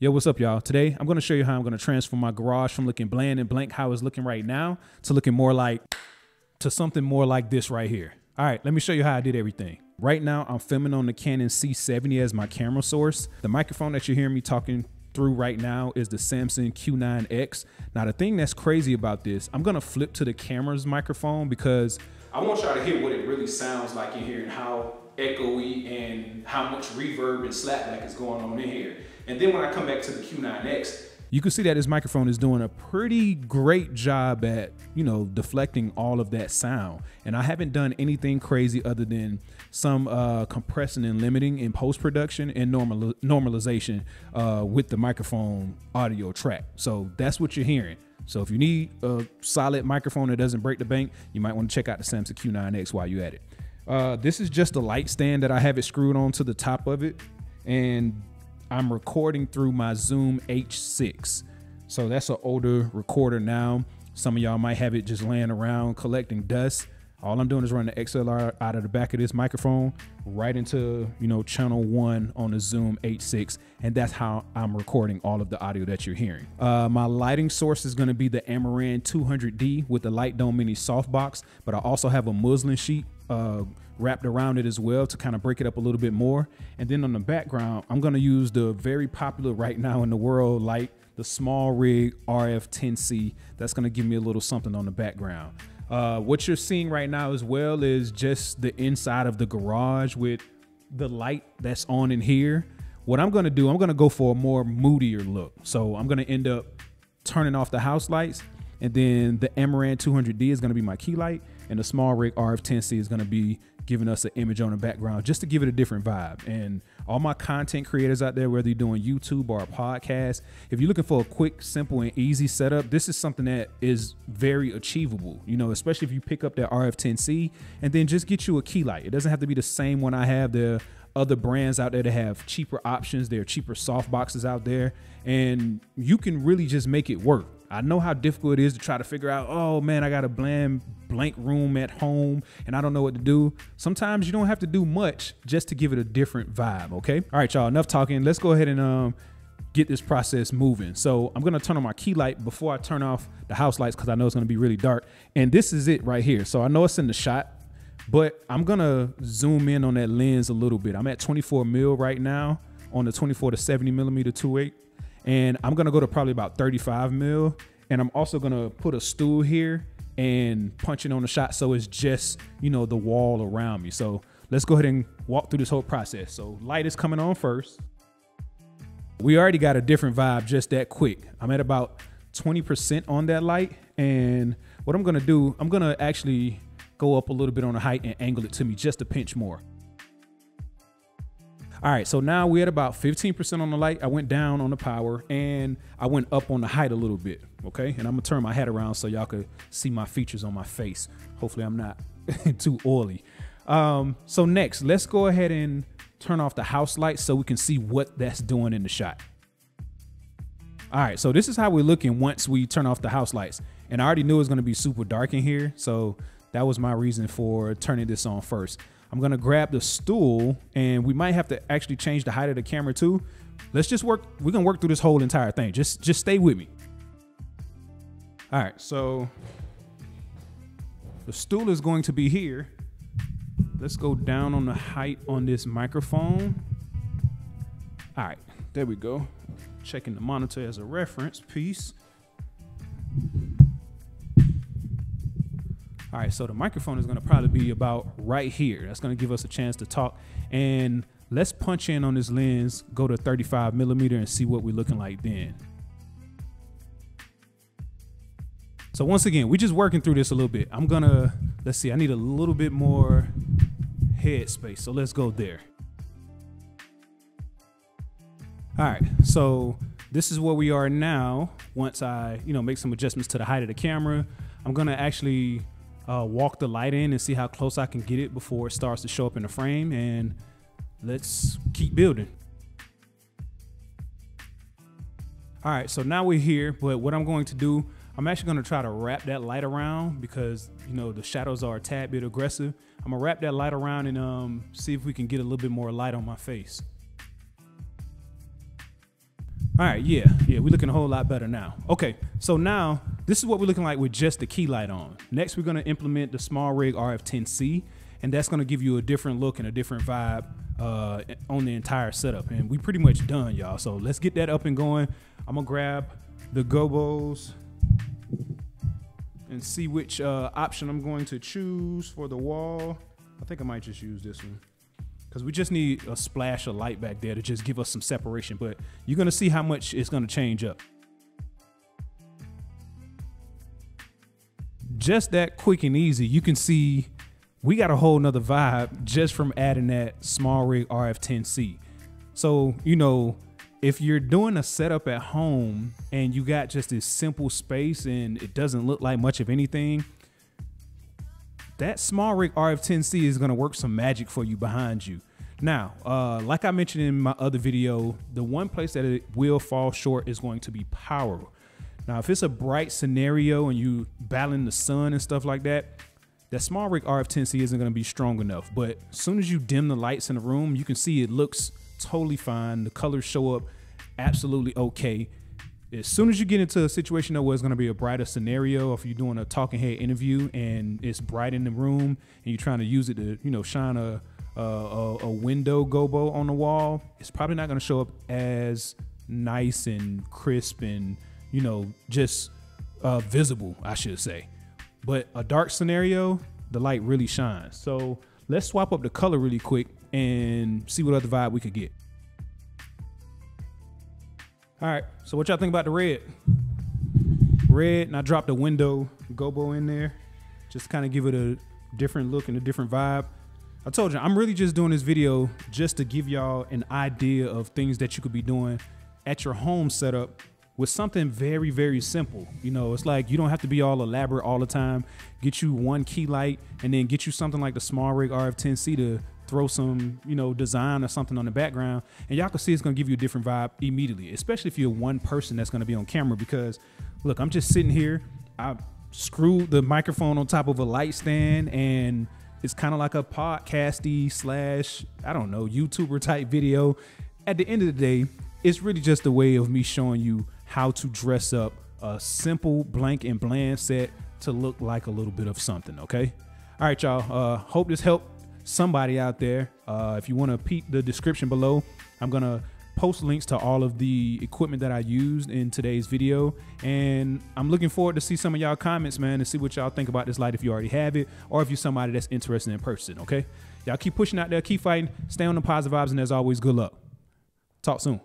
Yo, what's up, y'all? Today, I'm going to show you how I'm going to transform my garage from looking bland and blank, how it's looking right now, to looking more like, to something more like this right here. All right, let me show you how I did everything. Right now, I'm filming on the Canon C70 as my camera source. The microphone that you're hearing me talking through right now is the Samsung Q9X. Now, the thing that's crazy about this, I'm going to flip to the camera's microphone because I want y'all to hear what it really sounds like in here and how echoey and how much reverb and slapback is going on in here. And then when I come back to the Q9X, you can see that this microphone is doing a pretty great job at, deflecting all of that sound. And I haven't done anything crazy other than some compressing and limiting in post-production and normalization with the microphone audio track. So that's what you're hearing. So if you need a solid microphone that doesn't break the bank, you might want to check out the Samsung Q9X while you're at it. This is just a light stand that I have it screwed onto the top of it. And I'm recording through my Zoom H6. So that's an older recorder now. Some of y'all might have it just laying around collecting dust. All I'm doing is running the XLR out of the back of this microphone right into, channel 1 on the Zoom H6. And that's how I'm recording all of the audio that you're hearing. My lighting source is going to be the Amaran 200D with the Light Dome Mini softbox, but I also have a muslin sheet wrapped around it as well to kind of break it up a little bit more. And then on the background, I'm going to use the very popular right now in the world light, the Smallrig RF 10C. That's going to give me a little something on the background. What you're seeing right now as well is just the inside of the garage with the light that's on in here. What I'm going to do, I'm going to go for a more moodier look. So I'm going to end up turning off the house lights, and then the Amaran 200D is going to be my key light, and the Smallrig RF 10C is going to be giving us an image on the background just to give it a different vibe. And all my content creators out there, whether you're doing YouTube or a podcast, if you're looking for a quick, simple, and easy setup, this is something that is very achievable, especially if you pick up that RF 10C and then just get you a key light. It doesn't have to be the same one I have. There are other brands out there that have cheaper options. There are cheaper soft boxes out there, and you can really just make it work. I know how difficult it is to try to figure out, oh man, I got a blank room at home and I don't know what to do. Sometimes you don't have to do much just to give it a different vibe, okay? All right, y'all, enough talking. Let's go ahead and get this process moving. So I'm gonna turn on my key light before I turn off the house lights because I know it's gonna be really dark. And this is it right here. So I know it's in the shot, but I'm gonna zoom in on that lens a little bit. I'm at 24 mil right now on the 24 to 70 millimeter 2.8. And I'm gonna go to probably about 35 mil. And I'm also gonna put a stool here and punch it on the shot so it's just, the wall around me. So let's go ahead and walk through this whole process. So light is coming on first. We already got a different vibe just that quick. I'm at about 20% on that light. And what I'm gonna do, I'm gonna actually go up a little bit on the height and angle it to me just a pinch more. All right, so now we're at about 15% on the light. I went down on the power and I went up on the height a little bit, okay? And I'm gonna turn my head around so y'all could see my features on my face. Hopefully I'm not too oily. So next, let's go ahead and turn off the house lights so we can see what that's doing in the shot. All right, so this is how we're looking once we turn off the house lights. And I already knew it was gonna be super dark in here, so that was my reason for turning this on first. I'm gonna grab the stool and we might have to actually change the height of the camera too. Let's just work, we're gonna work through this whole entire thing. Just stay with me. All right, so the stool is going to be here. Let's go down on the height on this microphone. All right, there we go. Checking the monitor as a reference piece. All right, so the microphone is gonna probably be about right here. That's gonna give us a chance to talk. And let's punch in on this lens, go to 35 millimeter and see what we're looking like then. So once again, we're just working through this a little bit. Let's see, I need a little bit more head space. So let's go there. All right, so this is where we are now. Once I, make some adjustments to the height of the camera, I'm gonna actually walk the light in and see how close I can get it before it starts to show up in the frame, and let's keep building. All right, so now we're here, but what I'm going to do, I'm actually gonna try to wrap that light around because, the shadows are a tad bit aggressive. I'm gonna wrap that light around and see if we can get a little bit more light on my face. All right, yeah, we're looking a whole lot better now. Okay, so now this is what we're looking like with just the key light on. Next, we're gonna implement the Smallrig RF 10C, and that's gonna give you a different look and a different vibe on the entire setup. And we pretty much done, y'all. So let's get that up and going. I'm gonna grab the gobos and see which option I'm going to choose for the wall. I think I might just use this one, because we just need a splash of light back there to just give us some separation, but you're gonna see how much it's gonna change up. Just that quick and easy, you can see we got a whole nother vibe just from adding that Smallrig RF 10C. So, you know, if you're doing a setup at home and you got just this simple space and it doesn't look like much of anything, that Smallrig RF 10C is gonna work some magic for you behind you. Now, like I mentioned in my other video, the one place that it will fall short is going to be power. Now, if it's a bright scenario and you battling the sun and stuff like that, that Smallrig RF 10C isn't gonna be strong enough. But as soon as you dim the lights in the room, you can see it looks totally fine. The colors show up absolutely okay. As soon as you get into a situation though where it's going to be a brighter scenario, if you're doing a talking head interview and it's bright in the room and you're trying to use it to, you know, shine a window gobo on the wall, it's probably not going to show up as nice and crisp and, you know, just visible, I should say. But a dark scenario, the light really shines. So let's swap up the color really quick and see what other vibe we could get. All right, so what y'all think about the red? Red, and I dropped a window gobo in there, just kind of give it a different look and a different vibe. I told you, I'm really just doing this video just to give y'all an idea of things that you could be doing at your home setup with something very, very simple. You know, it's like you don't have to be all elaborate all the time. Get you one key light and then get you something like the Smallrig RF 10C to throw some, you know, design or something on the background, and y'all can see it's gonna give you a different vibe immediately, especially if you're one person that's gonna be on camera. Because look, I'm just sitting here, I screwed the microphone on top of a light stand, and it's kind of like a podcasty slash, I don't know, YouTuber type video. At the end of the day, it's really just a way of me showing you how to dress up a simple blank and bland set to look like a little bit of something. Okay, all right, y'all, hope this helped somebody out there. If you want to peep the description below, I'm gonna post links to all of the equipment that I used in today's video, and I'm looking forward to see some of y'all comments, man, and see what y'all think about this light, if you already have it or if you're somebody that's interested in purchasing. Okay, y'all keep pushing out there, keep fighting, stay on the positive vibes, and as always, good luck. Talk soon.